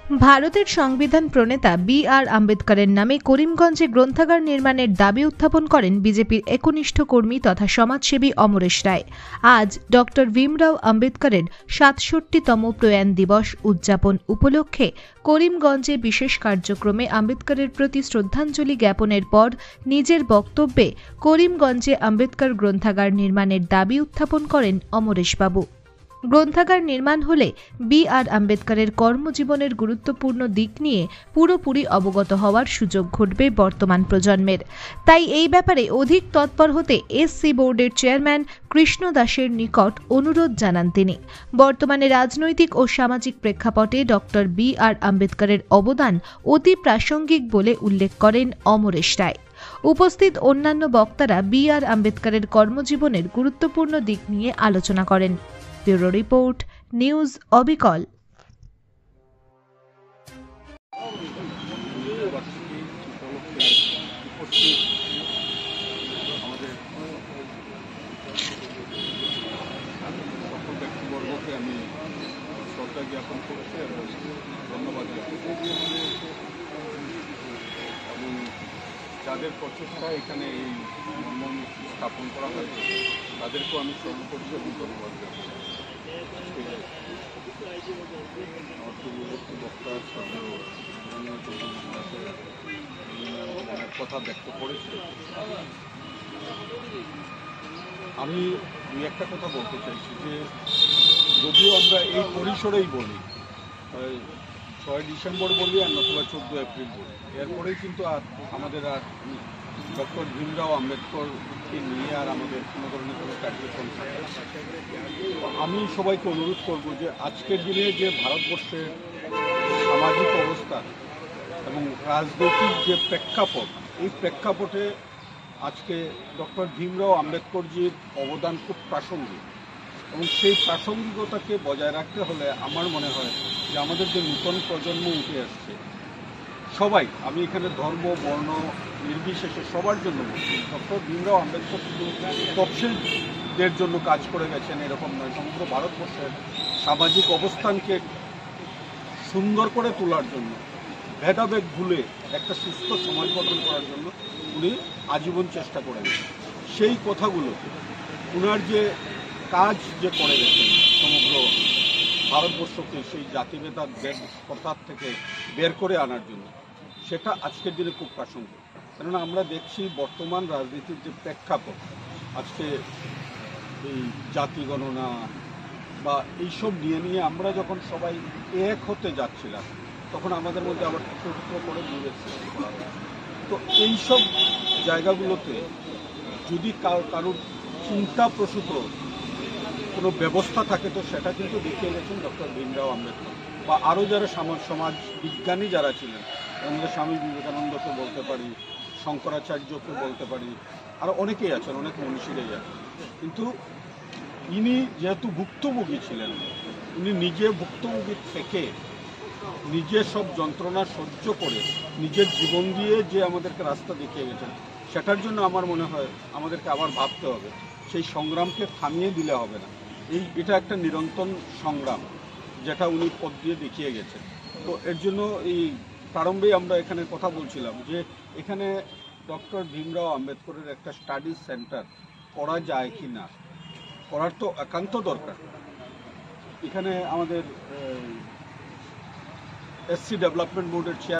ভারতের সংবিধান প্রণেতা বি.আর. আম্বেদকরের নামে করিমগঞ্জে গ্রন্থাগার নির্মাণের দাবি উত্থাপন করেন বিজেপির একনিষ্ঠ কর্মী তথা সমাজসেবী অমরেশ রায়। আজ ডক্টর ভীমরাও আম্বেদকরের ৬৭তম প্রয়াণ দিবস উদযাপন উপলক্ষে করিমগঞ্জে বিশেষ কার্যক্রমে আম্বেদকরের প্রতি শ্রদ্ধাঞ্জলি জ্ঞাপনের পর নিজের বক্তব্যে করিমগঞ্জে আম্বেদকর গ্রন্থাগার নির্মাণের দাবি উত্থাপন করেন অমরেশবাবু। গ্রন্থাগার নির্মাণ হলে বি.আর. আম্বেদকরের কর্মজীবনের গুরুত্বপূর্ণ দিক নিয়ে পুরোপুরি অবগত হওয়ার সুযোগ ঘটবে বর্তমান প্রজন্মের। তাই এই ব্যাপারে অধিক তৎপর হতে এসসি বোর্ডের চেয়ারম্যান কৃষ্ণ দাসের নিকট অনুরোধ জানান তিনি। বর্তমানে রাজনৈতিক ও সামাজিক প্রেক্ষাপটে ডক্টর বি.আর. আম্বেদকরের অবদান অতি প্রাসঙ্গিক বলে উল্লেখ করেন অমরেশ রায়। উপস্থিত অন্যান্য বক্তারা বি.আর. আম্বেদকরের কর্মজীবনের গুরুত্বপূর্ণ দিক নিয়ে আলোচনা করেন। ব্যুরো রিপোর্ট, নিউজ অবিকল। আমি শ্রদ্ধা জ্ঞাপন করেছি এবং ধন্যবাদ জ্ঞাপন এবং যাদের প্রচেষ্টা এখানে এই মূর্তি স্থাপন করা হয়েছে তাদেরকেও আমি সর্বোপরি এবং ধন্যবাদ জ্ঞাপন আমার পূর্ববর্তী বক্তার সাথে কথা ব্যক্ত করেছে। আমি দুই একটা কথা বলতে চাইছি যে যদিও আমরা এই পরিসরেই বলি, 6 ডিসেম্বর বলি আর নতুবা 14 এপ্রিল বলি, এরপরেই কিন্তু আর আমাদের আর ডক্টর ভীমরাও আম্বেদকরকে নিয়ে আর আমাদের কোনো ধরনের কোনো কার্যক্রম থাকে। আমি সবাইকে অনুরোধ করব যে আজকের দিনে যে ভারতবর্ষের সামাজিক অবস্থা এবং রাজনৈতিক যে প্রেক্ষাপট, এই প্রেক্ষাপটে আজকে ডক্টর ভীমরাও আম্বেদকরজির অবদান খুব প্রাসঙ্গিক এবং সেই প্রাসঙ্গিকতাকে বজায় রাখতে হলে আমার মনে হয় যে আমাদের যে নূতন প্রজন্ম উঠে আসছে সবাই, আমি এখানে ধর্ম বর্ণ নির্বিশেষে সবার জন্য বলছি, ডক্টর ভীমরাও আম্বেদকর শুধু তফসিলদের জন্য কাজ করে গেছেন এরকম নয়, সমগ্র ভারতবর্ষের সামাজিক অবস্থানকে সুন্দর করে তোলার জন্য, ভেদাভেদ ভুলে একটা সুস্থ সমাজ গঠন করার জন্য উনি আজীবন চেষ্টা করে গেছেন। সেই কথাগুলো উনার যে কাজ যে করে গেছেন সমগ্র ভারতবর্ষকে সেই জাতিভেদার প্রথার থেকে বের করে আনার জন্য, সেটা আজকের দিনে খুব প্রাসঙ্গিক। কেননা আমরা দেখছি বর্তমান রাজনীতির যে প্রেক্ষাপট, আজকে এই জাতি গণনা বা এইসব নিয়ে আমরা যখন সবাই এক হতে যাচ্ছিলাম তখন আমাদের মধ্যে আবার ছোট করে দূরের সৃষ্টি করা হয়। তো এইসব জায়গাগুলোতে যদি কারোর চিন্তাপ্রসূত কোনো ব্যবস্থা থাকে তো সেটা কিন্তু দেখিয়ে গেছেন ডক্টর ভীমরাও আম্বেদকর বা আরও যারা সমাজ বিজ্ঞানী যারা ছিলেন, আমাদের স্বামী বিবেকানন্দকে বলতে পারি, শঙ্করাচার্যকে বলতে পারি, আরও অনেকেই আছেন, অনেক মনীষীরাই আছেন। কিন্তু ইনি যেহেতু ভুক্তভোগী ছিলেন, উনি নিজে ভুক্তভোগী থেকে নিজে সব যন্ত্রণা সহ্য করে নিজের জীবন দিয়ে যে আমাদেরকে রাস্তা দেখিয়ে গেছেন, সেটার জন্য আমার মনে হয় আমাদেরকে আবার ভাবতে হবে, সেই সংগ্রামকে থামিয়ে দিলে হবে না। এটা একটা নিরন্তর সংগ্রাম যেটা উনি পথ দিয়ে দেখিয়ে গেছেন। তো এর জন্য এই প্রারম্ভেই আমরা এখানে কথা বলছিলাম যে এখানে ডক্টর ভীমরাও আম্বেদকরের একটা স্টাডি সেন্টার করা যায় কি না, করার তো একান্ত দরকার। এখানে আমাদের এসসি ডেভেলপমেন্ট বোর্ডের চেয়ার